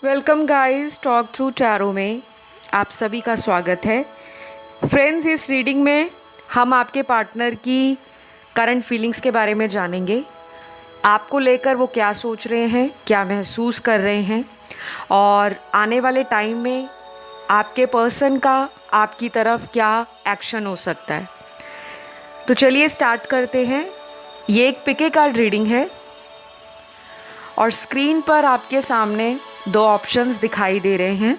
Welcome guys, talk through tarot में आप सभी का स्वागत है। फ्रेंड्स, इस रीडिंग में हम आपके पार्टनर की करंट फीलिंग्स के बारे में जानेंगे। आपको लेकर वो क्या सोच रहे हैं, क्या महसूस कर रहे हैं और आने वाले टाइम में आपके पर्सन का आपकी तरफ क्या एक्शन हो सकता है। तो चलिए स्टार्ट करते हैं। ये एक पिके कार्ड रीडिंग है और स्क्रीन पर आपके सामने दो ऑप्शंस दिखाई दे रहे हैं।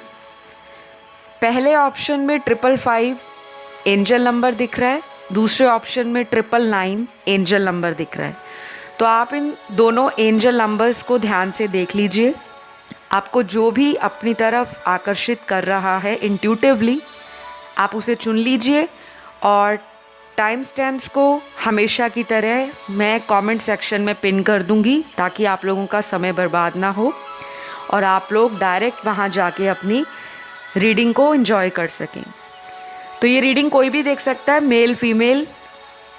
पहले ऑप्शन में 555 एंजल नंबर दिख रहा है, दूसरे ऑप्शन में 999 एंजल नंबर दिख रहा है। तो आप इन दोनों एंजल नंबर्स को ध्यान से देख लीजिए। आपको जो भी अपनी तरफ आकर्षित कर रहा है इंट्यूटिवली आप उसे चुन लीजिए और टाइम स्टैम्प्स को हमेशा की तरह मैं कमेंट सेक्शन में पिन कर दूंगी ताकि आप लोगों का समय बर्बाद ना हो और आप लोग डायरेक्ट वहाँ जाके अपनी रीडिंग को एंजॉय कर सकें। तो ये रीडिंग कोई भी देख सकता है, मेल फीमेल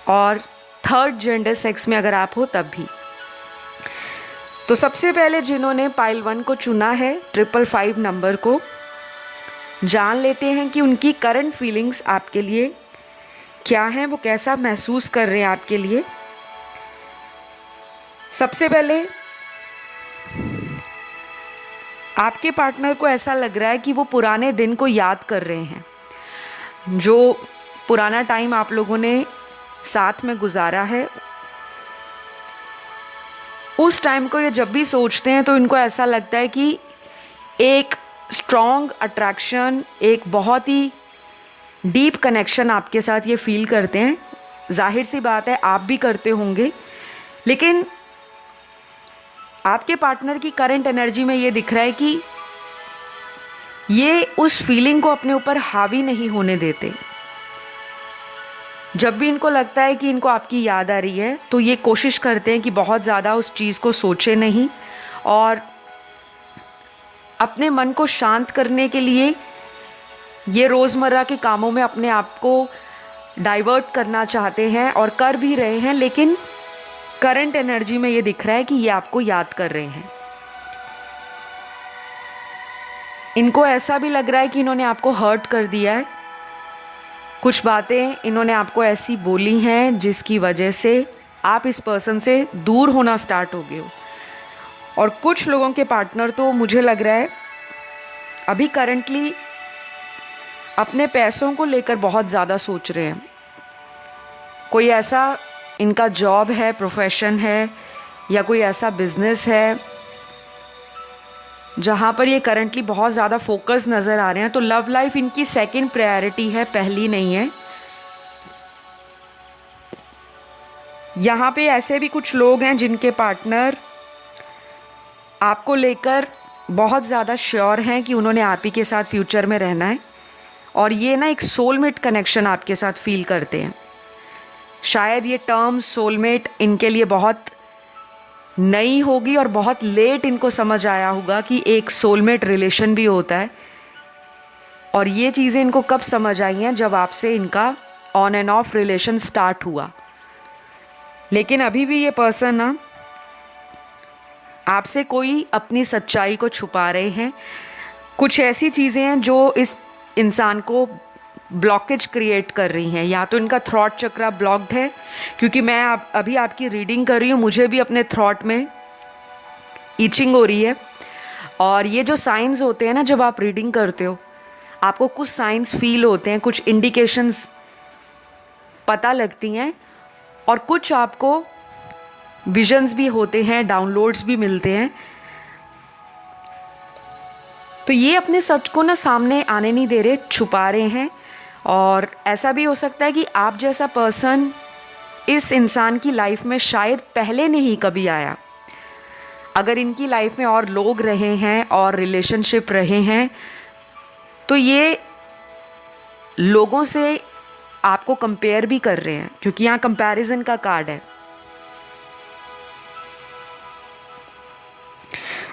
और थर्ड जेंडर सेक्स में अगर आप हो तब भी। तो सबसे पहले जिन्होंने पाइल 1 को चुना है 555 नंबर को, जान लेते हैं कि उनकी करंट फीलिंग्स आपके लिए क्या हैं, वो कैसा महसूस कर रहे हैं आपके लिए। सबसे पहले आपके पार्टनर को ऐसा लग रहा है कि वो पुराने दिन को याद कर रहे हैं, जो पुराना टाइम आप लोगों ने साथ में गुजारा है। उस टाइम को ये जब भी सोचते हैं तो इनको ऐसा लगता है कि एक स्ट्रॉन्ग अट्रैक्शन, एक बहुत ही डीप कनेक्शन आपके साथ ये फील करते हैं। जाहिर सी बात है आप भी करते होंगे, लेकिन आपके पार्टनर की करंट एनर्जी में ये दिख रहा है कि ये उस फीलिंग को अपने ऊपर हावी नहीं होने देते। जब भी इनको लगता है कि इनको आपकी याद आ रही है तो ये कोशिश करते हैं कि बहुत ज़्यादा उस चीज़ को सोचे नहीं और अपने मन को शांत करने के लिए ये रोज़मर्रा के कामों में अपने आप को डाइवर्ट करना चाहते हैं और कर भी रहे हैं, लेकिन करंट एनर्जी में ये दिख रहा है कि ये आपको याद कर रहे हैं। इनको ऐसा भी लग रहा है कि इन्होंने आपको हर्ट कर दिया है। कुछ बातें इन्होंने आपको ऐसी बोली हैं जिसकी वजह से आप इस पर्सन से दूर होना स्टार्ट हो गए हो। और कुछ लोगों के पार्टनर तो मुझे लग रहा है अभी करंटली अपने पैसों को लेकर बहुत ज़्यादा सोच रहे हैं। कोई ऐसा इनका जॉब है, प्रोफेशन है या कोई ऐसा बिजनेस है जहाँ पर ये करंटली बहुत ज़्यादा फोकस नज़र आ रहे हैं। तो लव लाइफ इनकी सेकंड प्रायोरिटी है, पहली नहीं है। यहाँ पे ऐसे भी कुछ लोग हैं जिनके पार्टनर आपको लेकर बहुत ज़्यादा श्योर हैं कि उन्होंने आप ही के साथ फ्यूचर में रहना है और ये ना एक सोलमेट कनेक्शन आपके साथ फील करते हैं। शायद ये टर्म सोलमेट इनके लिए बहुत नई होगी और बहुत लेट इनको समझ आया होगा कि एक सोलमेट रिलेशन भी होता है। और ये चीज़ें इनको कब समझ आई हैं, जब आपसे इनका on end of relation start हुआ। लेकिन अभी भी ये पर्सन ना आपसे कोई अपनी सच्चाई को छुपा रहे हैं। कुछ ऐसी चीज़ें हैं जो इस इंसान को ब्लॉकेज क्रिएट कर रही हैं। या तो इनका थ्रॉट चक्रा ब्लॉक्ड है, क्योंकि मैं अभी आपकी रीडिंग कर रही हूँ, मुझे भी अपने थ्रॉट में ईचिंग हो रही है। और ये जो साइंस होते हैं ना, जब आप रीडिंग करते हो आपको कुछ साइंस फील होते हैं, कुछ इंडिकेशंस पता लगती हैं और कुछ आपको विजन्स भी होते हैं, डाउनलोड्स भी मिलते हैं। तो ये अपने सच को ना सामने आने नहीं दे रहे, छुपा रहे हैं। और ऐसा भी हो सकता है कि आप जैसा पर्सन इस इंसान की लाइफ में शायद पहले नहीं कभी आया। अगर इनकी लाइफ में और लोग रहे हैं और रिलेशनशिप रहे हैं तो ये लोगों से आपको कंपेयर भी कर रहे हैं, क्योंकि यहाँ कंपैरिजन का कार्ड है।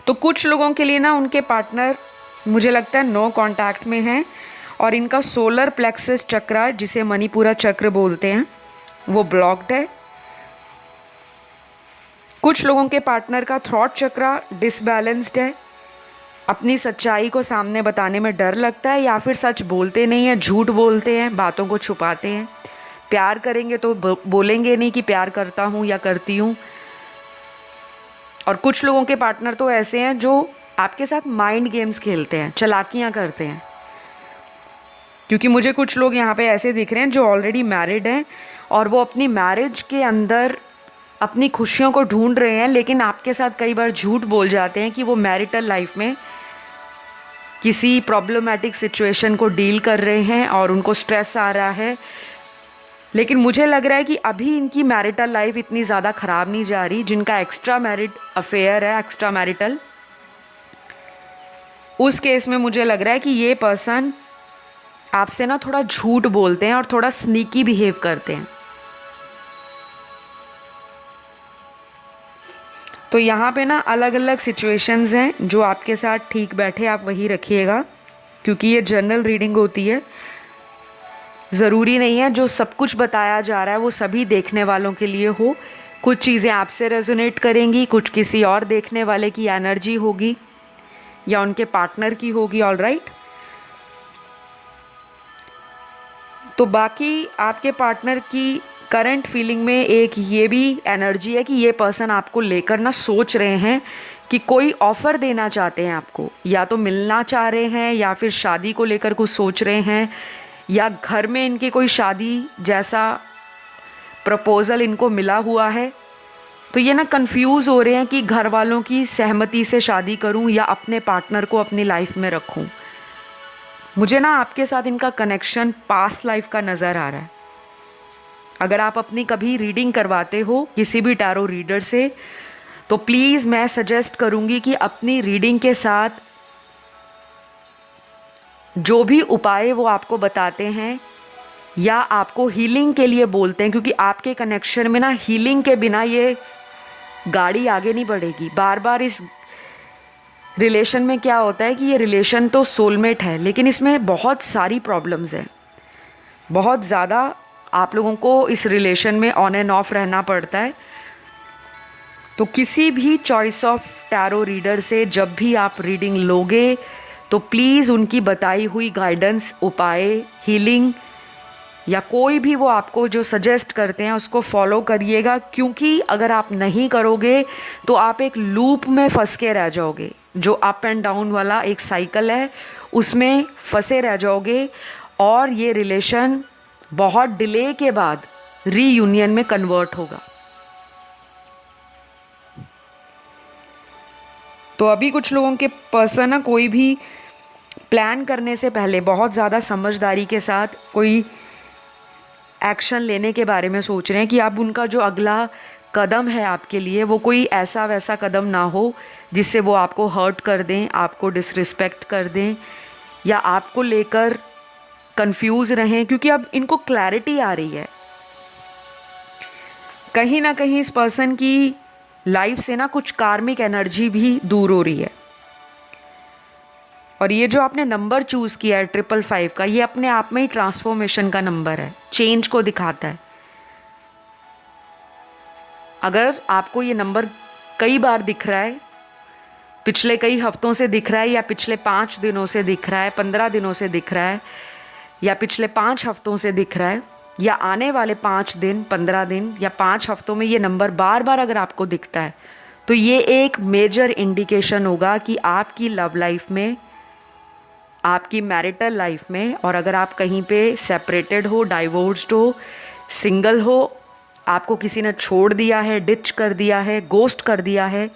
तो कुछ लोगों के लिए ना उनके पार्टनर मुझे लगता है नो कांटेक्ट में हैं और इनका सोलर प्लेक्सस चक्र, जिसे मणिपुरा चक्र बोलते हैं, वो ब्लॉक्ड है। कुछ लोगों के पार्टनर का थ्रॉट चक्र डिसबैलेंस्ड है अपनी सच्चाई को सामने बताने में डर लगता है, या फिर सच बोलते नहीं हैं, झूठ बोलते हैं, बातों को छुपाते हैं। प्यार करेंगे तो बोलेंगे नहीं कि प्यार करता हूँ या करती हूँ। और कुछ लोगों के पार्टनर तो ऐसे हैं जो आपके साथ माइंड गेम्स खेलते हैं, चालाकियाँ करते हैं। क्योंकि मुझे कुछ लोग यहाँ पे ऐसे दिख रहे हैं जो ऑलरेडी मैरिड हैं और वो अपनी मैरिज के अंदर अपनी खुशियों को ढूंढ रहे हैं, लेकिन आपके साथ कई बार झूठ बोल जाते हैं कि वो मैरिटल लाइफ में किसी प्रॉब्लमेटिक सिचुएशन को डील कर रहे हैं और उनको स्ट्रेस आ रहा है। लेकिन मुझे लग रहा है कि अभी इनकी मैरिटल लाइफ इतनी ज़्यादा ख़राब नहीं जा रही। जिनका एक्स्ट्रा मैरिड अफेयर है, एक्स्ट्रा मैरिटल, उस केस में मुझे लग रहा है कि ये पर्सन आपसे ना थोड़ा झूठ बोलते हैं और थोड़ा स्नीकी बिहेव करते हैं। तो यहाँ पे ना अलग अलग सिचुएशंस हैं जो आपके साथ ठीक बैठे, आप वही रखिएगा, क्योंकि ये जनरल रीडिंग होती है। ज़रूरी नहीं है जो सब कुछ बताया जा रहा है वो सभी देखने वालों के लिए हो। कुछ चीज़ें आपसे रेजोनेट करेंगी, कुछ किसी और देखने वाले की एनर्जी होगी या उनके पार्टनर की होगी। All right. तो बाकी आपके पार्टनर की करंट फीलिंग में एक ये भी एनर्जी है कि ये पर्सन आपको लेकर ना सोच रहे हैं कि कोई ऑफ़र देना चाहते हैं आपको, या तो मिलना चाह रहे हैं या फिर शादी को लेकर कुछ सोच रहे हैं, या घर में इनके कोई शादी जैसा प्रपोज़ल इनको मिला हुआ है। तो ये ना कंफ्यूज हो रहे हैं कि घर वालों की सहमति से शादी करूं या अपने पार्टनर को अपनी लाइफ में रखूं। मुझे ना आपके साथ इनका कनेक्शन पास्ट लाइफ का नज़र आ रहा है। अगर आप अपनी कभी रीडिंग करवाते हो किसी भी टैरो रीडर से, तो प्लीज़ मैं सजेस्ट करूंगी कि अपनी रीडिंग के साथ जो भी उपाय वो आपको बताते हैं या आपको हीलिंग के लिए बोलते हैं, क्योंकि आपके कनेक्शन में ना हीलिंग के बिना ये गाड़ी आगे नहीं बढ़ेगी। बार बार इस रिलेशन में क्या होता है कि ये रिलेशन तो सोलमेट है, लेकिन इसमें बहुत सारी प्रॉब्लम्स हैं। बहुत ज़्यादा आप लोगों को इस रिलेशन में ऑन एंड ऑफ रहना पड़ता है। तो किसी भी चॉइस ऑफ टैरो रीडर से जब भी आप रीडिंग लोगे तो प्लीज़ उनकी बताई हुई गाइडेंस, उपाय, हीलिंग या कोई भी वो आपको जो सजेस्ट करते हैं उसको फॉलो करिएगा। क्योंकि अगर आप नहीं करोगे तो आप एक लूप में फंस के रह जाओगे, जो अप एंड डाउन वाला एक साइकिल है, उसमें फंसे रह जाओगे और ये रिलेशन बहुत डिले के बाद रीयूनियन में कन्वर्ट होगा। तो अभी कुछ लोगों के पर्सन ना कोई भी प्लान करने से पहले बहुत ज़्यादा समझदारी के साथ कोई एक्शन लेने के बारे में सोच रहे हैं कि अब उनका जो अगला कदम है आपके लिए वो कोई ऐसा वैसा कदम ना हो जिससे वो आपको हर्ट कर दें, आपको डिसरिस्पेक्ट कर दें या आपको लेकर कंफ्यूज रहें। क्योंकि अब इनको क्लैरिटी आ रही है, कहीं ना कहीं इस पर्सन की लाइफ से ना कुछ कार्मिक एनर्जी भी दूर हो रही है। और ये जो आपने नंबर चूज़ किया है 555 का, ये अपने आप में ही ट्रांसफॉर्मेशन का नंबर है, चेंज को दिखाता है। अगर आपको ये नंबर कई बार दिख रहा है, पिछले कई हफ्तों से दिख रहा है, या पिछले 5 दिनों से दिख रहा है, 15 दिनों से दिख रहा है, या पिछले 5 हफ्तों से दिख रहा है, या आने वाले 5 दिन, 15 दिन या 5 हफ्तों में ये नंबर बार बार अगर आपको दिखता है, तो ये एक मेजर इंडिकेशन होगा कि आपकी लव लाइफ में, आपकी मैरिटल लाइफ में, और अगर आप कहीं पे सेपरेटेड हो, डाइवोर्स्ड हो, सिंगल हो, आपको किसी ने छोड़ दिया है, डिच कर दिया है, गोस्ट कर दिया है,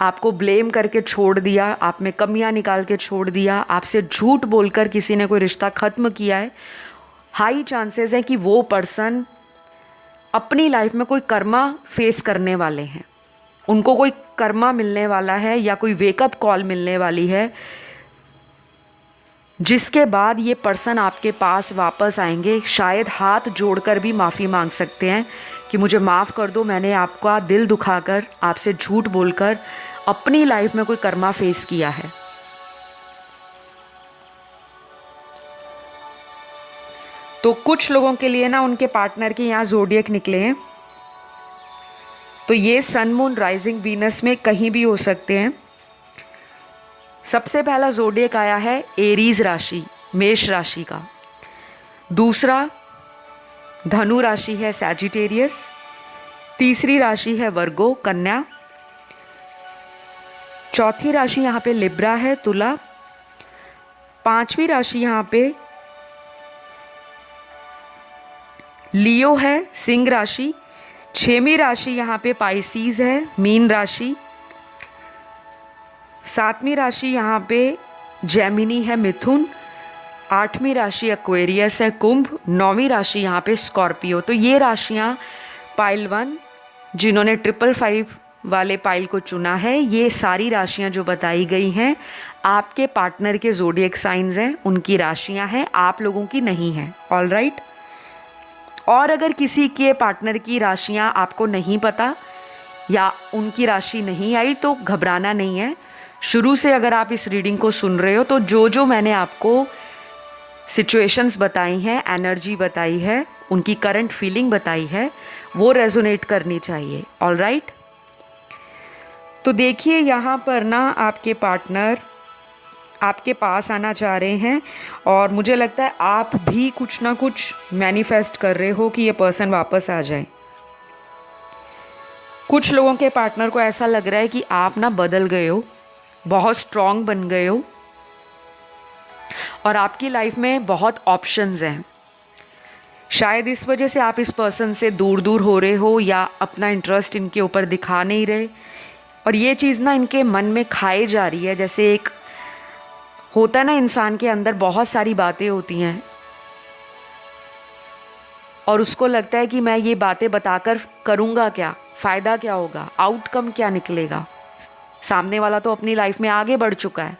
आपको ब्लेम करके छोड़ दिया, आप में कमियां निकाल के छोड़ दिया, आपसे झूठ बोलकर किसी ने कोई रिश्ता ख़त्म किया है, हाई चांसेस है कि वो पर्सन अपनी लाइफ में कोई कर्मा फेस करने वाले हैं। उनको कोई कर्मा मिलने वाला है या कोई वेकअप कॉल मिलने वाली है, जिसके बाद ये पर्सन आपके पास वापस आएंगे। शायद हाथ जोड़कर भी माफ़ी मांग सकते हैं कि मुझे माफ़ कर दो, मैंने आपका दिल दुखाकर, आपसे झूठ बोलकर अपनी लाइफ में कोई कर्मा फेस किया है। तो कुछ लोगों के लिए ना उनके पार्टनर के यहाँ ज़ोडिएक निकले हैं, तो ये सन, मून, राइजिंग, वीनस में कहीं भी हो सकते हैं। सबसे पहला ज़ोडिएक आया है एरीज राशि, मेष राशि का। दूसरा धनु राशि है सैजिटेरियस। तीसरी राशि है वर्गो, कन्या। चौथी राशि यहाँ पे लिब्रा है, तुला। पांचवी राशि यहाँ पे लियो है, सिंह राशि। छठवीं राशि यहाँ पे पाइसीज है, मीन राशि। सातवीं राशि यहाँ पे जेमिनी है, मिथुन। आठवीं राशि एक्वेरियस है, कुंभ। नौवीं राशि यहाँ पे स्कॉर्पियो। तो ये राशियाँ पाइल 1 जिन्होंने 555 वाले पाइल को चुना है, ये सारी राशियाँ जो बताई गई हैं आपके पार्टनर के ज़ोडिएक साइंस हैं, उनकी राशियाँ हैं, आप लोगों की नहीं हैं। All right. और अगर किसी के पार्टनर की राशियाँ आपको नहीं पता या उनकी राशि नहीं आई तो घबराना नहीं है। शुरू से अगर आप इस रीडिंग को सुन रहे हो तो जो मैंने आपको सिचुएशंस बताई हैं, एनर्जी बताई है, उनकी करंट फीलिंग बताई है, वो रेजोनेट करनी चाहिए। All right. तो देखिए यहाँ पर ना आपके पार्टनर आपके पास आना चाह रहे हैं और मुझे लगता है आप भी कुछ ना कुछ मैनिफेस्ट कर रहे हो कि ये पर्सन वापस आ जाए। कुछ लोगों के पार्टनर को ऐसा लग रहा है कि आप ना बदल गए हो, बहुत स्ट्रॉन्ग बन गए हो और आपकी लाइफ में बहुत ऑप्शंस हैं। शायद इस वजह से आप इस पर्सन से दूर दूर हो रहे हो या अपना इंटरेस्ट इनके ऊपर दिखा नहीं रहे, और ये चीज़ ना इनके मन में खाए जा रही है। जैसे एक होता है ना, इंसान के अंदर बहुत सारी बातें होती हैं और उसको लगता है कि मैं ये बातें बताकर करूँगा क्या, फ़ायदा क्या होगा, आउटकम क्या निकलेगा, सामने वाला तो अपनी लाइफ में आगे बढ़ चुका है।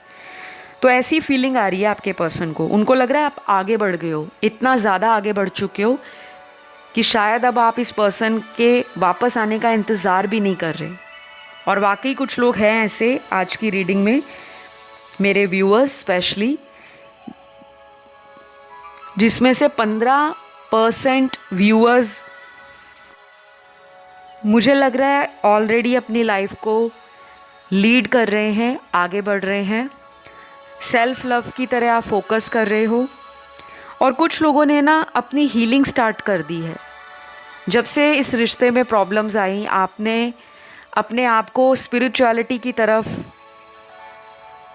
तो ऐसी फीलिंग आ रही है आपके पर्सन को। उनको लग रहा है आप आगे बढ़ गए हो, इतना ज़्यादा आगे बढ़ चुके हो कि शायद अब आप इस पर्सन के वापस आने का इंतज़ार भी नहीं कर रहे। और वाकई कुछ लोग हैं ऐसे आज की रीडिंग में, मेरे व्यूअर्स स्पेशली, जिसमें से 15% व्यूअर्स मुझे लग रहा है ऑलरेडी अपनी लाइफ को लीड कर रहे हैं, आगे बढ़ रहे हैं, सेल्फ लव की तरह आप फोकस कर रहे हो। और कुछ लोगों ने ना अपनी हीलिंग स्टार्ट कर दी है। जब से इस रिश्ते में प्रॉब्लम्स आई, आपने अपने आप को स्पिरिचुअलिटी की तरफ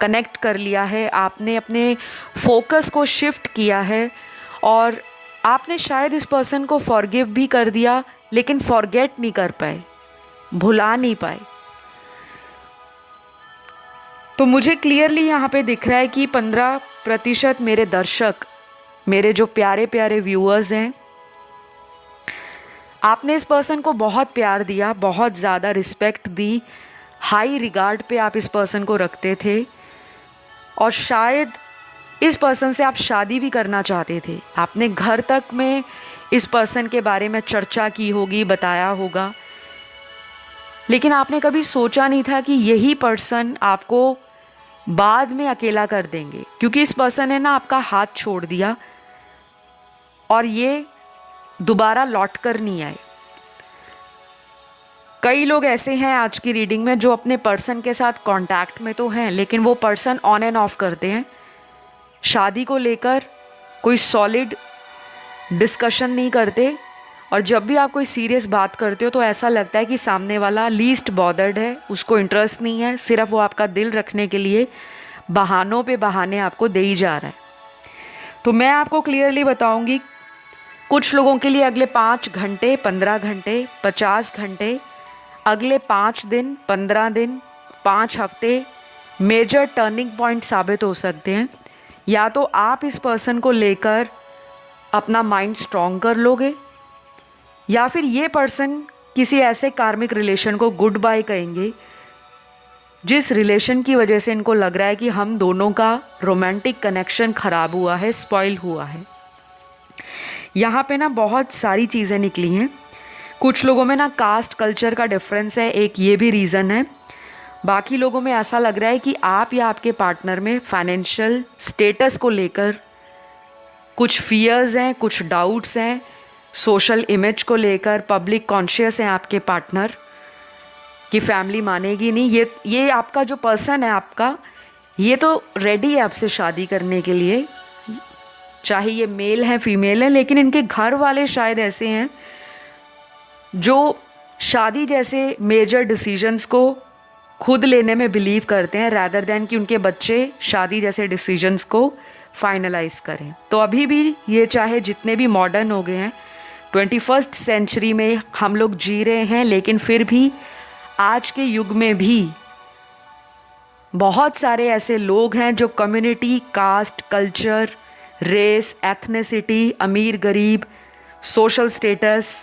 कनेक्ट कर लिया है, आपने अपने फोकस को शिफ्ट किया है और आपने शायद इस पर्सन को फॉरगिव भी कर दिया, लेकिन फॉरगेट नहीं कर पाए, भुला नहीं पाए। तो मुझे क्लियरली यहाँ पे दिख रहा है कि 15% मेरे दर्शक, मेरे जो प्यारे प्यारे व्यूअर्स हैं, आपने इस पर्सन को बहुत प्यार दिया, बहुत ज़्यादा रिस्पेक्ट दी, हाई रिगार्ड पे आप इस पर्सन को रखते थे और शायद इस पर्सन से आप शादी भी करना चाहते थे। आपने घर तक में इस पर्सन के बारे में चर्चा की होगी, बताया होगा, लेकिन आपने कभी सोचा नहीं था कि यही पर्सन आपको बाद में अकेला कर देंगे, क्योंकि इस पर्सन ने ना आपका हाथ छोड़ दिया और ये दोबारा लौट कर नहीं आए। कई लोग ऐसे हैं आज की रीडिंग में जो अपने पर्सन के साथ कांटेक्ट में तो हैं, लेकिन वो पर्सन ऑन एंड ऑफ करते हैं। शादी को लेकर कोई सॉलिड डिस्कशन नहीं करते और जब भी आप कोई सीरियस बात करते हो तो ऐसा लगता है कि सामने वाला लीस्ट बॉदर्ड है, उसको इंटरेस्ट नहीं है, सिर्फ वो आपका दिल रखने के लिए बहानों पे बहाने आपको दे ही जा रहा है। तो मैं आपको क्लियरली बताऊंगी, कुछ लोगों के लिए अगले 5 घंटे, 15 घंटे, 50 घंटे, अगले 5 दिन, 15 दिन, 5 हफ्ते मेजर टर्निंग पॉइंट साबित हो सकते हैं। या तो आप इस पर्सन को लेकर अपना माइंड स्ट्रॉन्ग कर लोगे, या फिर ये पर्सन किसी ऐसे कार्मिक रिलेशन को गुड बाय कहेंगे जिस रिलेशन की वजह से इनको लग रहा है कि हम दोनों का रोमांटिक कनेक्शन ख़राब हुआ है, स्पॉइल हुआ है। यहाँ पे ना बहुत सारी चीज़ें निकली हैं। कुछ लोगों में ना कास्ट कल्चर का डिफरेंस है, एक ये भी रीज़न है। बाकी लोगों में ऐसा लग रहा है कि आप या आपके पार्टनर में फाइनेंशियल स्टेटस को लेकर कुछ फियर्स हैं, कुछ डाउट्स हैं, सोशल इमेज को लेकर पब्लिक कॉन्शियस हैं आपके पार्टनर कि फैमिली मानेगी नहीं। ये आपका जो पर्सन है आपका, ये तो रेडी है आपसे शादी करने के लिए, चाहे ये मेल हैं फीमेल हैं, लेकिन इनके घर वाले शायद ऐसे हैं जो शादी जैसे मेजर डिसीजंस को खुद लेने में बिलीव करते हैं, रैदर देन कि उनके बच्चे शादी जैसे डिसीजंस को फाइनलाइज करें। तो अभी भी ये चाहे जितने भी मॉडर्न हो गए हैं, 21st सेंचुरी में हम लोग जी रहे हैं, लेकिन फिर भी आज के युग में भी बहुत सारे ऐसे लोग हैं जो community, caste, culture, race, ethnicity, अमीर गरीब, सोशल स्टेटस,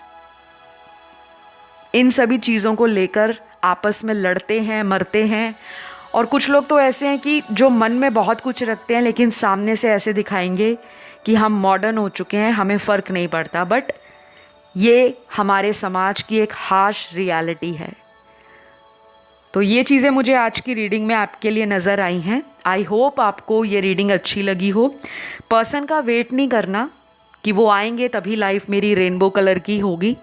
इन सभी चीज़ों को लेकर आपस में लड़ते हैं, मरते हैं। और कुछ लोग तो ऐसे हैं कि जो मन में बहुत कुछ रखते हैं लेकिन सामने से ऐसे दिखाएंगे कि हम मॉडर्न हो चुके हैं, हमें फ़र्क नहीं पड़ता। बट ये हमारे समाज की एक हार्श रियलिटी है। तो ये चीज़ें मुझे आज की रीडिंग में आपके लिए नज़र आई हैं। आई होप आपको ये रीडिंग अच्छी लगी हो। पर्सन का वेट नहीं करना कि वो आएंगे तभी लाइफ मेरी रेनबो कलर की होगी।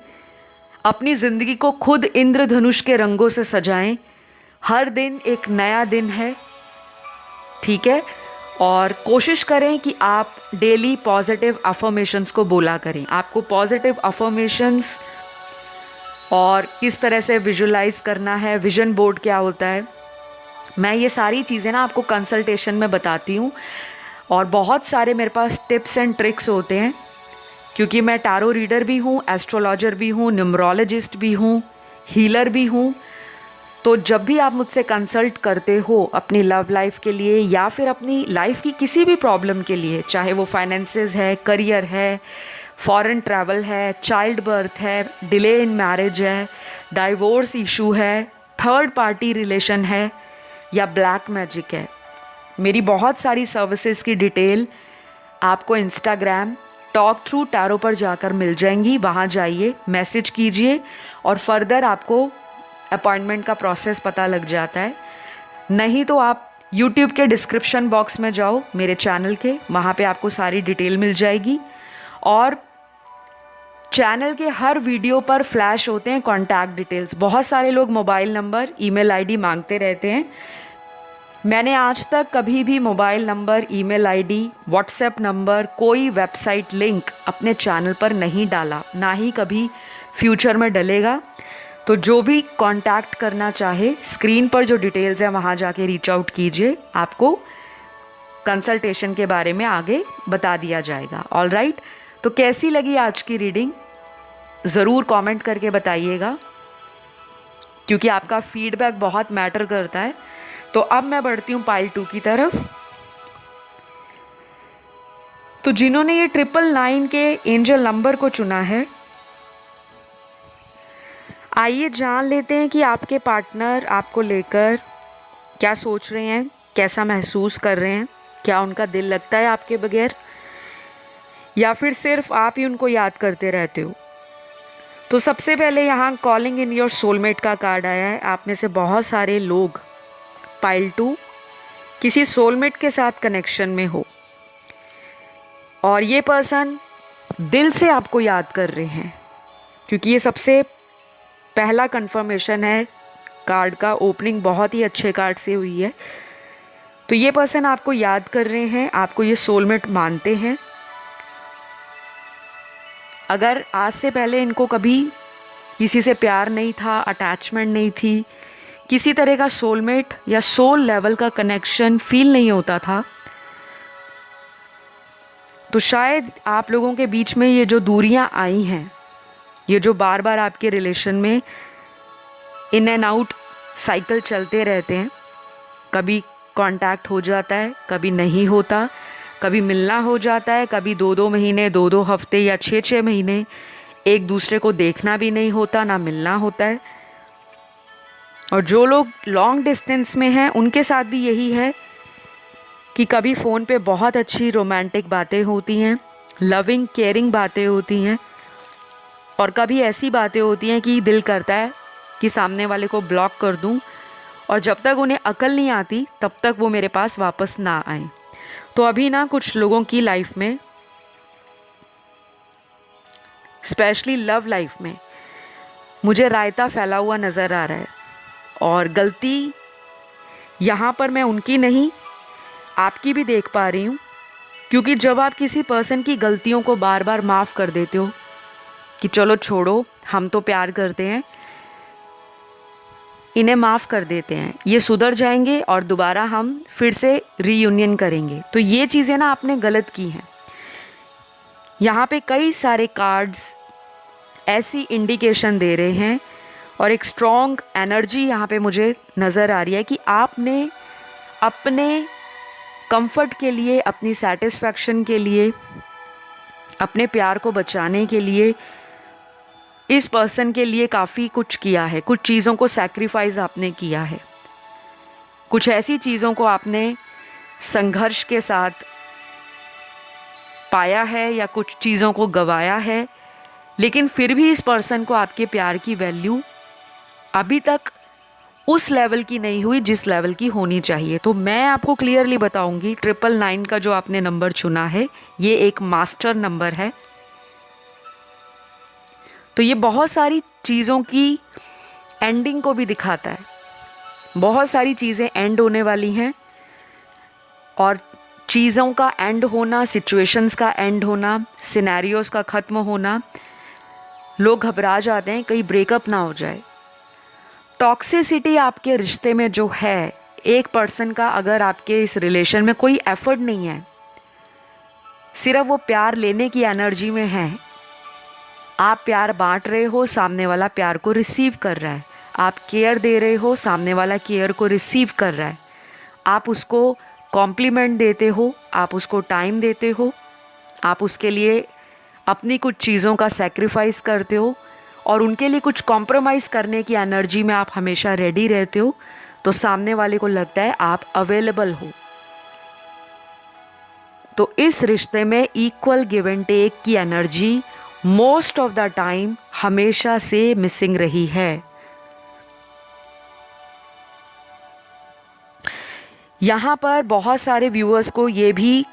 अपनी ज़िंदगी को खुद इंद्रधनुष के रंगों से सजाएं। हर दिन एक नया दिन है, ठीक है? और कोशिश करें कि आप डेली पॉजिटिव अफर्मेशंस को बोला करें। आपको पॉजिटिव अफर्मेशंस और किस तरह से विजुलाइज करना है, विजन बोर्ड क्या होता है, मैं ये सारी चीज़ें ना आपको कंसल्टेशन में बताती हूँ। और बहुत सारे मेरे पास टिप्स एंड ट्रिक्स होते हैं, क्योंकि मैं टैरो रीडर भी हूँ, एस्ट्रोलॉजर भी हूँ, न्यूमरोलॉजिस्ट भी हूँ, हीलर भी हूँ। तो जब भी आप मुझसे कंसल्ट करते हो अपनी लव लाइफ के लिए या फिर अपनी लाइफ की किसी भी प्रॉब्लम के लिए, चाहे वो फाइनेंसेस है, करियर है, फॉरेन ट्रैवल है, चाइल्ड बर्थ है, डिले इन मैरिज है, डाइवोर्स इशू है, थर्ड पार्टी रिलेशन है या ब्लैक मैजिक है, मेरी बहुत सारी सर्विसेज की डिटेल आपको इंस्टाग्राम टॉक थ्रू टैरो पर जाकर मिल जाएंगी। वहाँ जाइए, मैसेज कीजिए और फर्दर आपको अपॉइंटमेंट का प्रोसेस पता लग जाता है। नहीं तो आप यूट्यूब के डिस्क्रिप्शन बॉक्स में जाओ मेरे चैनल के, वहाँ पे आपको सारी डिटेल मिल जाएगी। और चैनल के हर वीडियो पर फ्लैश होते हैं कॉन्टैक्ट डिटेल्स। बहुत सारे लोग मोबाइल नंबर, ईमेल आईडी मांगते रहते हैं। मैंने आज तक कभी भी mobile number, email ID, WhatsApp number, कोई वेबसाइट लिंक अपने चैनल पर नहीं डाला, ना ही कभी फ्यूचर में डलेगा। तो जो भी कांटेक्ट करना चाहे, स्क्रीन पर जो डिटेल्स है वहाँ जाके रीच आउट कीजिए, आपको कंसल्टेशन के बारे में आगे बता दिया जाएगा। ऑल राइट, तो कैसी लगी आज की रीडिंग ज़रूर कमेंट करके बताइएगा, क्योंकि आपका फीडबैक बहुत मैटर करता है। तो अब मैं बढ़ती हूँ पाइल 2 की तरफ। तो जिन्होंने ये 999 के एंजल नंबर को चुना है, आइए जान लेते हैं कि आपके पार्टनर आपको लेकर क्या सोच रहे हैं, कैसा महसूस कर रहे हैं। क्या उनका दिल लगता है आपके बगैर, या फिर सिर्फ आप ही उनको याद करते रहते हो। तो सबसे पहले यहाँ कॉलिंग इन योर सोलमेट का कार्ड आया है। आप में से बहुत सारे लोग पाइल 2 किसी सोलमेट के साथ कनेक्शन में हो और ये पर्सन दिल से आपको याद कर रहे हैं, क्योंकि ये सबसे पहला कंफर्मेशन है। कार्ड का ओपनिंग बहुत ही अच्छे कार्ड से हुई है। तो ये पर्सन आपको याद कर रहे हैं, आपको ये सोलमेट मानते हैं। अगर आज से पहले इनको कभी किसी से प्यार नहीं था, अटैचमेंट नहीं थी, किसी तरह का सोलमेट या सोल लेवल का कनेक्शन फील नहीं होता था, तो शायद आप लोगों के बीच में ये जो दूरियां आई हैं, ये जो बार बार आपके रिलेशन में इन एंड आउट साइकिल चलते रहते हैं, कभी कांटेक्ट हो जाता है, कभी नहीं होता, कभी मिलना हो जाता है, कभी 2-2 महीने, 2-2 हफ्ते या 6-6 महीने एक दूसरे को देखना भी नहीं होता, ना मिलना होता है। और जो लोग लॉन्ग डिस्टेंस में हैं उनके साथ भी यही है कि कभी फ़ोन पे बहुत अच्छी रोमांटिक बातें होती हैं, लविंग केयरिंग बातें होती हैं, और कभी ऐसी बातें होती हैं कि दिल करता है कि सामने वाले को ब्लॉक कर दूं, और जब तक उन्हें अकल नहीं आती तब तक वो मेरे पास वापस ना आए। तो अभी ना कुछ लोगों की लाइफ में, स्पेशली लव लाइफ में, मुझे रायता फैला हुआ नज़र आ रहा है। और गलती यहाँ पर मैं उनकी नहीं, आपकी भी देख पा रही हूँ, क्योंकि जब आप किसी पर्सन की गलतियों को बार बार माफ़ कर देते हो कि चलो छोड़ो, हम तो प्यार करते हैं, इन्हें माफ़ कर देते हैं, ये सुधर जाएंगे और दोबारा हम फिर से रीयूनियन करेंगे, तो ये चीज़ें ना आपने गलत की हैं। यहाँ पे कई सारे कार्ड्स ऐसी इंडिकेशन दे रहे हैं और एक स्ट्रॉन्ग एनर्जी यहाँ पे मुझे नज़र आ रही है कि आपने अपने कंफर्ट के लिए, अपनी सेटिस्फैक्शन के लिए, अपने प्यार को बचाने के लिए इस पर्सन के लिए काफ़ी कुछ किया है। कुछ चीज़ों को सैक्रिफाइस आपने किया है, कुछ ऐसी चीज़ों को आपने संघर्ष के साथ पाया है या कुछ चीज़ों को गंवाया है, लेकिन फिर भी इस पर्सन को आपके प्यार की वैल्यू अभी तक उस लेवल की नहीं हुई जिस लेवल की होनी चाहिए। तो मैं आपको क्लियरली बताऊंगी, 999 का जो आपने नंबर चुना है ये एक मास्टर नंबर है। तो ये बहुत सारी चीज़ों की एंडिंग को भी दिखाता है। बहुत सारी चीज़ें एंड होने वाली हैं और चीज़ों का एंड होना, सिचुएशंस का एंड होना, सिनेरियोस का ख़त्म होना, लोग घबरा जाते हैं कहीं ब्रेकअप ना हो जाए। टॉक्सिसिटी आपके रिश्ते में जो है, एक पर्सन का अगर आपके इस रिलेशन में कोई एफर्ट नहीं है, सिर्फ वो प्यार लेने की एनर्जी में है, आप प्यार बांट रहे हो, सामने वाला प्यार को रिसीव कर रहा है, आप केयर दे रहे हो, सामने वाला केयर को रिसीव कर रहा है, आप उसको कॉम्प्लीमेंट देते हो, आप उसको टाइम देते हो, आप उसके लिए अपनी कुछ चीज़ों का सेक्रीफाइस करते हो और उनके लिए कुछ कॉम्प्रोमाइज़ करने की एनर्जी में आप हमेशा रेडी रहते हो, तो सामने वाले को लगता है आप अवेलेबल हो। तो इस रिश्ते में इक्वल गिव एंड टेक की energy most of the time हमेशा से मिसिंग रही है। यहाँ पर बहुत सारे व्यूअर्स को ये भी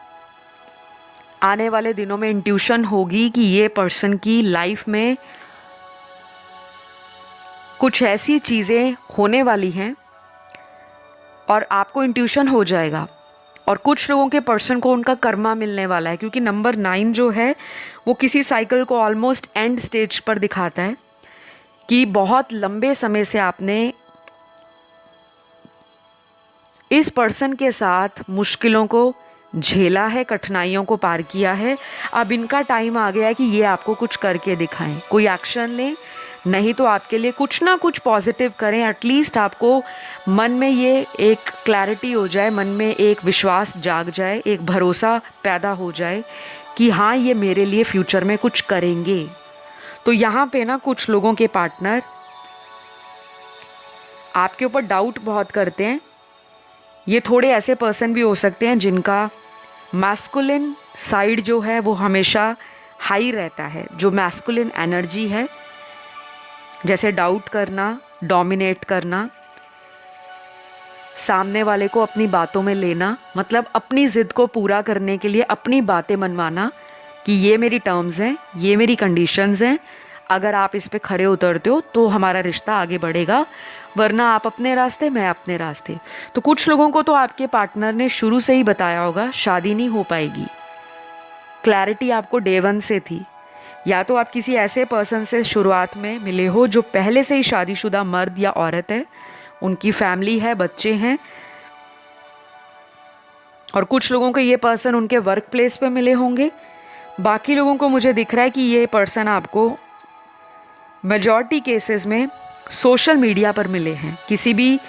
आने वाले दिनों में इंट्यूशन होगी कि ये पर्सन की लाइफ में कुछ ऐसी चीज़ें होने वाली हैं और आपको इंट्यूशन हो जाएगा। और कुछ लोगों के पर्सन को उनका कर्मा मिलने वाला है, क्योंकि नंबर 9 जो है वो किसी साइकिल को ऑलमोस्ट एंड स्टेज पर दिखाता है कि बहुत लंबे समय से आपने इस पर्सन के साथ मुश्किलों को झेला है, कठिनाइयों को पार किया है। अब इनका टाइम आ गया है कि ये आपको कुछ करके दिखाएं, कोई एक्शन लें, नहीं तो आपके लिए कुछ ना कुछ पॉजिटिव करें। एटलीस्ट आपको मन में ये एक क्लैरिटी हो जाए, मन में एक विश्वास जाग जाए, एक भरोसा पैदा हो जाए कि हाँ, ये मेरे लिए फ्यूचर में कुछ करेंगे। तो यहाँ पे ना कुछ लोगों के पार्टनर आपके ऊपर डाउट बहुत करते हैं। ये थोड़े ऐसे पर्सन भी हो सकते हैं जिनका मैस्कुलिन साइड जो है वो हमेशा हाई रहता है। जो मैस्कुलिन एनर्जी है, जैसे डाउट करना, डोमिनेट करना, सामने वाले को अपनी बातों में लेना, मतलब अपनी ज़िद को पूरा करने के लिए अपनी बातें मनवाना कि ये मेरी टर्म्स हैं, ये मेरी कंडीशंस हैं, अगर आप इस पे खरे उतरते हो तो हमारा रिश्ता आगे बढ़ेगा, वरना आप अपने रास्ते, मैं अपने रास्ते। तो कुछ लोगों को तो आपके पार्टनर ने शुरू से ही बताया होगा शादी नहीं हो पाएगी। क्लैरिटी आपको डे 1 से थी। या तो आप किसी ऐसे पर्सन से शुरुआत में मिले हो जो पहले से ही शादीशुदा मर्द या औरत है, उनकी फैमिली है, बच्चे हैं। और कुछ लोगों को ये पर्सन उनके वर्क प्लेस पे मिले होंगे। बाकी लोगों को मुझे दिख रहा है कि ये पर्सन आपको मेजॉरिटी केसेस में सोशल मीडिया पर मिले हैं, किसी भी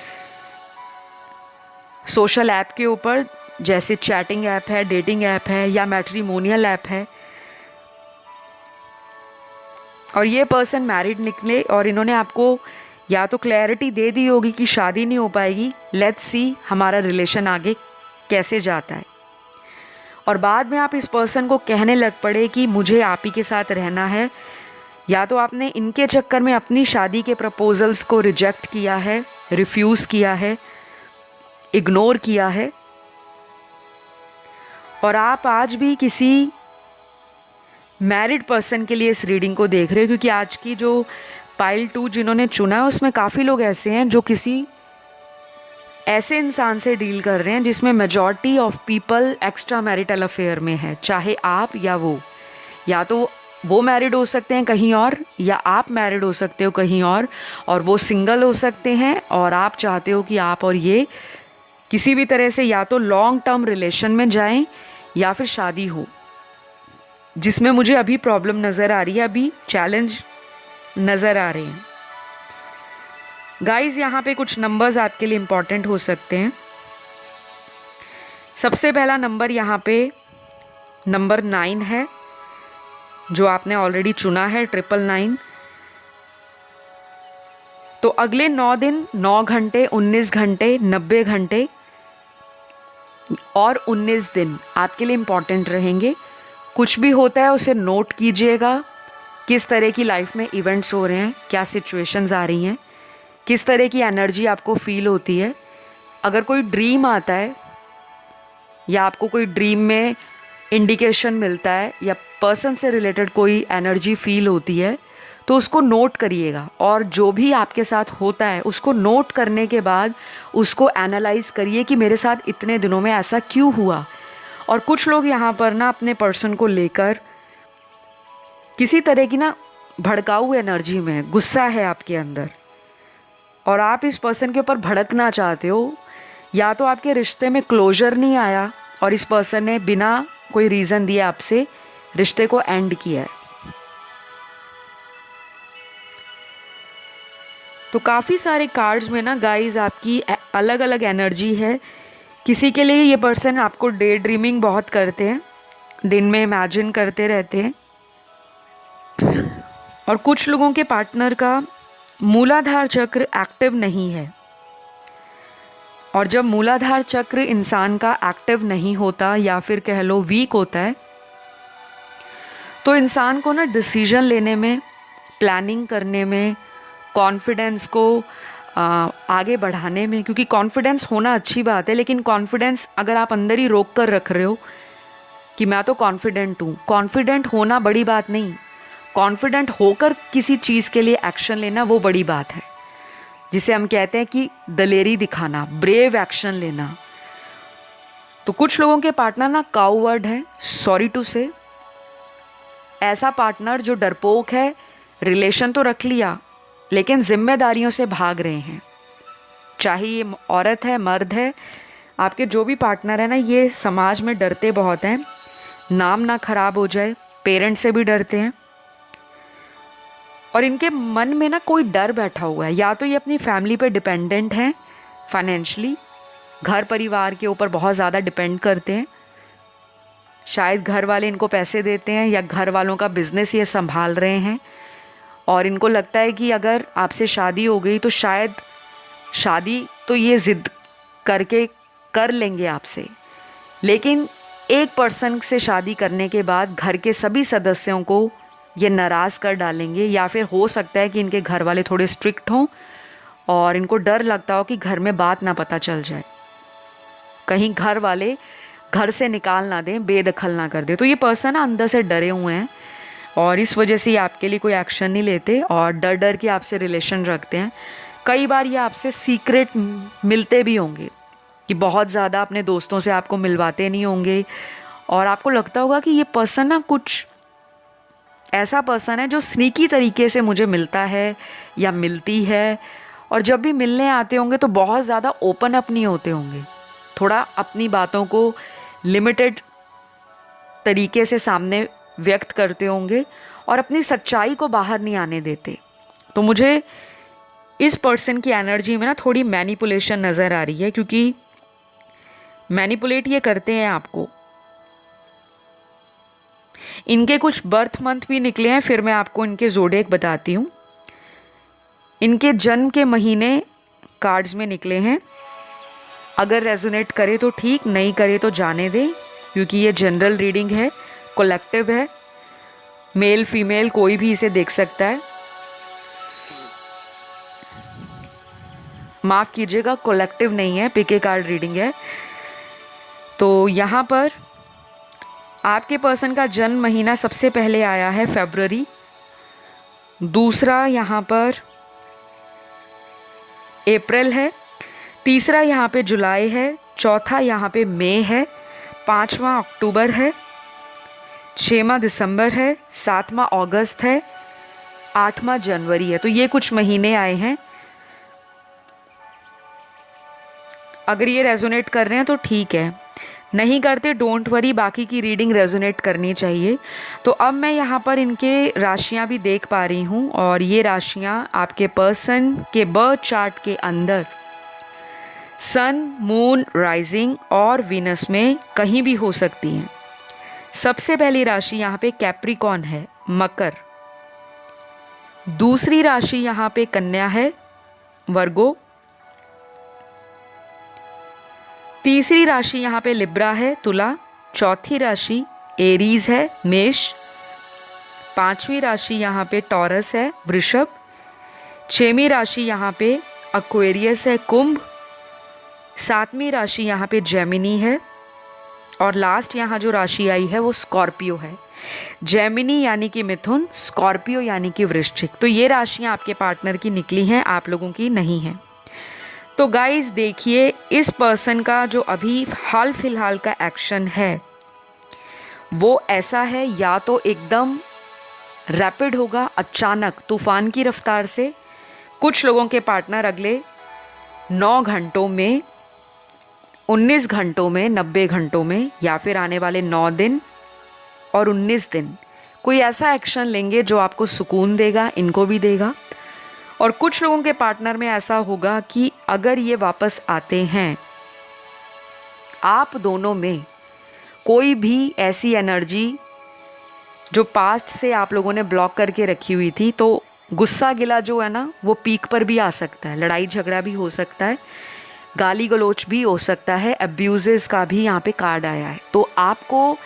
सोशल ऐप के ऊपर, जैसे चैटिंग ऐप है, डेटिंग ऐप है या मैट्रिमोनियल ऐप है। और ये पर्सन मैरिड निकले और इन्होंने आपको या तो क्लैरिटी दे दी होगी कि शादी नहीं हो पाएगी, लेट्स सी हमारा रिलेशन आगे कैसे जाता है। और बाद में आप इस पर्सन को कहने लग पड़े कि मुझे आप ही के साथ रहना है। या तो आपने इनके चक्कर में अपनी शादी के प्रपोजल्स को रिजेक्ट किया है, रिफ्यूज़ किया है, इग्नोर किया है, और आप आज भी किसी मैरिड पर्सन के लिए इस रीडिंग को देख रहे हो। क्योंकि आज की जो पाइल 2 जिन्होंने चुना है उसमें काफ़ी लोग ऐसे हैं जो किसी ऐसे इंसान से डील कर रहे हैं जिसमें majority of people extra marital affair में है, चाहे आप या वो, या तो वो मैरिड हो सकते हैं कहीं और या आप मैरिड हो सकते हो कहीं और वो सिंगल हो सकते हैं और आप चाहते हो कि आप और ये किसी भी तरह से या तो लॉन्ग टर्म रिलेशन में जाएं या फिर शादी हो, जिसमें मुझे अभी प्रॉब्लम नज़र आ रही है, अभी चैलेंज नज़र आ रहे हैं। गाइस, यहाँ पे कुछ नंबर्स आपके लिए इम्पॉर्टेंट हो सकते हैं। सबसे पहला नंबर यहाँ पे नंबर 9 है, जो आपने ऑलरेडी चुना है, 999। तो अगले 9 दिन, 9 घंटे, 19 घंटे, 90 घंटे और 19 दिन आपके लिए इम्पॉर्टेंट रहेंगे। कुछ भी होता है उसे नोट कीजिएगा, किस तरह की लाइफ में इवेंट्स हो रहे हैं, क्या सिचुएशंस आ रही हैं, किस तरह की एनर्जी आपको फील होती है। अगर कोई ड्रीम आता है या आपको कोई ड्रीम में इंडिकेशन मिलता है या पर्सन से रिलेटेड कोई एनर्जी फील होती है तो उसको नोट करिएगा, और जो भी आपके साथ होता है उसको नोट करने के बाद उसको एनालाइज करिए कि मेरे साथ इतने दिनों में ऐसा क्यों हुआ। और कुछ लोग यहाँ पर ना अपने पर्सन को लेकर किसी तरह की ना भड़काऊ एनर्जी में, गुस्सा है आपके अंदर और आप इस पर्सन के ऊपर भड़कना चाहते हो, या तो आपके रिश्ते में क्लोजर नहीं आया और इस पर्सन ने बिना कोई रीज़न दिए आपसे रिश्ते को एंड किया है। तो काफ़ी सारे कार्ड्स में ना गाइस आपकी अलग अलग एनर्जी है। किसी के लिए ये पर्सन आपको डे ड्रीमिंग बहुत करते हैं, दिन में इमेजिन करते रहते हैं, और कुछ लोगों के पार्टनर का मूलाधार चक्र एक्टिव नहीं है। और जब मूलाधार चक्र इंसान का एक्टिव नहीं होता या फिर कह लो वीक होता है, तो इंसान को ना डिसीजन लेने में, प्लानिंग करने में, कॉन्फिडेंस को आगे बढ़ाने में, क्योंकि कॉन्फिडेंस होना अच्छी बात है, लेकिन कॉन्फिडेंस अगर आप अंदर ही रोक कर रख रहे हो कि मैं तो कॉन्फिडेंट हूँ, कॉन्फिडेंट होना बड़ी बात नहीं, कॉन्फिडेंट होकर किसी चीज़ के लिए एक्शन लेना वो बड़ी बात है, जिसे हम कहते हैं कि दलेरी दिखाना, ब्रेव एक्शन लेना। तो कुछ लोगों के पार्टनर ना काउवर्ड है, सॉरी टू से, ऐसा पार्टनर जो डरपोक है, रिलेशन तो रख लिया लेकिन जिम्मेदारियों से भाग रहे हैं। चाहे ये औरत है, मर्द है, आपके जो भी पार्टनर है ना, ये समाज में डरते बहुत हैं, नाम ना खराब हो जाए, पेरेंट्स से भी डरते हैं, और इनके मन में ना कोई डर बैठा हुआ है। या तो ये अपनी फैमिली पे डिपेंडेंट हैं, फाइनेंशली घर परिवार के ऊपर बहुत ज़्यादा डिपेंड करते हैं, शायद घर वाले इनको पैसे देते हैं या घर वालों का बिजनेस ये संभाल रहे हैं, और इनको लगता है कि अगर आपसे शादी हो गई तो शायद शादी तो ये ज़िद करके कर लेंगे आपसे, लेकिन एक पर्सन से शादी करने के बाद घर के सभी सदस्यों को ये नाराज़ कर डालेंगे, या फिर हो सकता है कि इनके घर वाले थोड़े स्ट्रिक्ट हों और इनको डर लगता हो कि घर में बात ना पता चल जाए, कहीं घर वाले घर से निकाल ना दें, बेदखल ना कर दें। तो ये पर्सन अंदर से डरे हुए हैं और इस वजह से ये आपके लिए कोई एक्शन नहीं लेते और डर डर के आपसे रिलेशन रखते हैं। कई बार ये आपसे सीक्रेट मिलते भी होंगे कि बहुत ज़्यादा अपने दोस्तों से आपको मिलवाते नहीं होंगे, और आपको लगता होगा कि ये पर्सन ना कुछ ऐसा पर्सन है जो स्नीकी तरीके से मुझे मिलता है या मिलती है, और जब भी मिलने आते होंगे तो बहुत ज़्यादा ओपन अप नहीं होते होंगे, थोड़ा अपनी बातों को लिमिटेड तरीके से सामने व्यक्त करते होंगे और अपनी सच्चाई को बाहर नहीं आने देते। तो मुझे इस पर्सन की एनर्जी में ना थोड़ी मैनिपुलेशन नज़र आ रही है, क्योंकि मैनिपुलेट ये करते हैं आपको। इनके कुछ बर्थ मंथ भी निकले हैं, फिर मैं आपको इनके ज़ोडिएक बताती हूँ। इनके जन्म के महीने कार्ड्स में निकले हैं, अगर रेजोनेट करे तो ठीक, नहीं करे तो जाने दें, क्योंकि ये जनरल रीडिंग है, कलेक्टिव है, मेल फीमेल कोई भी इसे देख सकता है। माफ़ कीजिएगा, कलेक्टिव नहीं है, पीके कार्ड रीडिंग है। तो यहाँ पर आपके पर्सन का जन्म महीना सबसे पहले आया है फरवरी, दूसरा यहाँ पर अप्रैल है, तीसरा यहाँ पे जुलाई है, चौथा यहाँ पे मई है, पाँचवा अक्टूबर है, छठवां दिसंबर है, सातवां अगस्त है, आठवां जनवरी है। तो ये कुछ महीने आए हैं। अगर ये रेजोनेट कर रहे हैं तो ठीक है, नहीं करते डोंट वरी, बाकी की रीडिंग रेजोनेट करनी चाहिए। तो अब मैं यहाँ पर इनके राशियाँ भी देख पा रही हूँ, और ये राशियाँ आपके पर्सन के बर्थ चार्ट के अंदर सन, मून, राइजिंग और वीनस में कहीं भी हो सकती हैं। सबसे पहली राशि यहाँ पे कैप्रिकॉन है, मकर। दूसरी राशि यहाँ पे कन्या है, वर्गो। तीसरी राशि यहाँ पे लिब्रा है, तुला। चौथी राशि एरीज है, मेष। पांचवी राशि यहाँ पे टॉरस है, वृषभ। छठवीं राशि यहाँ पे एक्वेरियस है, कुंभ। सातवीं राशि यहाँ पे जेमिनी है, और लास्ट यहाँ जो राशि आई है वो स्कॉर्पियो है। जेमिनी यानी कि मिथुन, स्कॉर्पियो यानी कि वृश्चिक। तो ये राशियाँ आपके पार्टनर की निकली हैं, आप लोगों की नहीं हैं। तो गाइस देखिए, इस पर्सन का जो अभी हाल फिलहाल का एक्शन है वो ऐसा है, या तो एकदम रैपिड होगा, अचानक तूफान की रफ्तार से। कुछ लोगों के पार्टनर अगले 9 घंटों में, 19 घंटों में, 90 घंटों में, या फिर आने वाले 9 दिन और 19 दिन कोई ऐसा एक्शन लेंगे जो आपको सुकून देगा, इनको भी देगा। और कुछ लोगों के पार्टनर में ऐसा होगा कि अगर ये वापस आते हैं, आप दोनों में कोई भी ऐसी एनर्जी जो पास्ट से आप लोगों ने ब्लॉक करके रखी हुई थी, तो गुस्सा गिला जो है ना वो पीक पर भी आ सकता है, लड़ाई झगड़ा भी हो सकता है, गाली गलौच भी हो सकता है, अब्यूजेस का भी यहाँ पे कार्ड आया है। तो आपको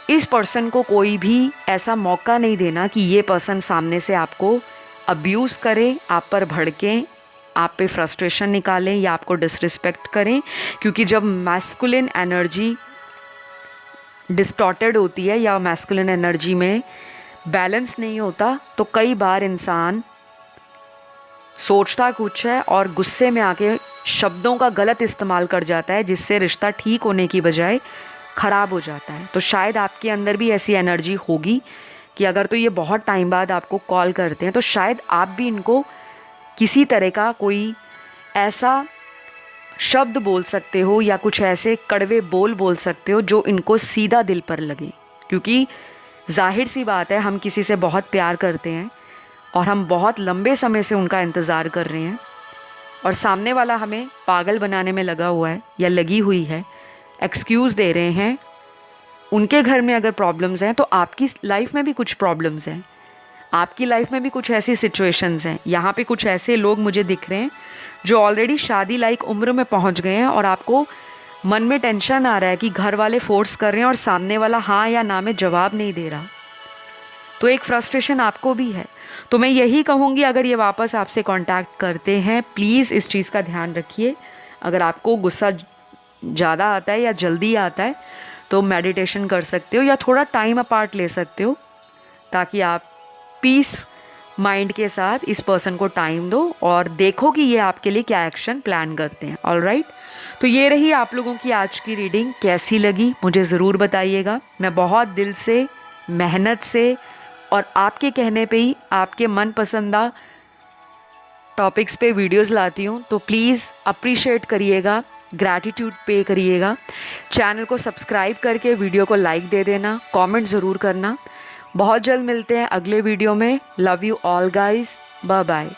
इस पर्सन को कोई भी ऐसा मौका नहीं देना कि ये पर्सन सामने से आपको अब्यूज़ करें, आप पर भड़कें, आप पे फ्रस्ट्रेशन निकालें या आपको डिसरिस्पेक्ट करें। क्योंकि जब मैस्कुलिन एनर्जी डिस्टॉर्टेड होती है या मैस्कुलिन एनर्जी में बैलेंस नहीं होता, तो कई बार इंसान सोचता कुछ है और गुस्से में आके शब्दों का गलत इस्तेमाल कर जाता है, जिससे रिश्ता ठीक होने की बजाय ख़राब हो जाता है। तो शायद आपके अंदर भी ऐसी एनर्जी होगी कि अगर तो ये बहुत टाइम बाद आपको कॉल करते हैं, तो शायद आप भी इनको किसी तरह का कोई ऐसा शब्द बोल सकते हो या कुछ ऐसे कड़वे बोल सकते हो जो इनको सीधा दिल पर लगे। क्योंकि जाहिर सी बात है, हम किसी से बहुत प्यार करते हैं और हम बहुत लंबे समय से उनका इंतज़ार कर रहे हैं, और सामने वाला हमें पागल बनाने में लगा हुआ है या लगी हुई है, एक्सक्यूज़ दे रहे हैं। उनके घर में अगर प्रॉब्लम्स हैं तो आपकी लाइफ में भी कुछ प्रॉब्लम्स हैं, आपकी लाइफ में भी कुछ ऐसी सिचुएशंस हैं। यहाँ पे कुछ ऐसे लोग मुझे दिख रहे हैं जो ऑलरेडी शादी लायक उम्र में पहुँच गए हैं, और आपको मन में टेंशन आ रहा है कि घर वाले फोर्स कर रहे हैं और सामने वाला हाँ या ना में जवाब नहीं दे रहा। तो एक फ्रस्ट्रेशन आपको भी है। तो मैं यही कहूँगी, अगर ये वापस आपसे कांटेक्ट करते हैं, प्लीज़ इस चीज़ का ध्यान रखिए। अगर आपको गुस्सा ज़्यादा आता है या जल्दी आता है तो मेडिटेशन कर सकते हो या थोड़ा टाइम अपार्ट ले सकते हो, ताकि आप पीस माइंड के साथ इस पर्सन को टाइम दो और देखो कि ये आपके लिए क्या एक्शन प्लान करते हैं। ऑलराइट, तो ये रही आप लोगों की आज की रीडिंग। कैसी लगी मुझे ज़रूर बताइएगा। मैं बहुत दिल से, मेहनत से और आपके कहने पे ही आपके मनपसंदा टॉपिक्स पे वीडियोस लाती हूँ, तो प्लीज़ अप्रिशिएट करिएगा, ग्रैटिट्यूड पे करिएगा। चैनल को सब्सक्राइब करके वीडियो को लाइक दे देना, कमेंट ज़रूर करना। बहुत जल्द मिलते हैं अगले वीडियो में। Love you all guys, bye bye.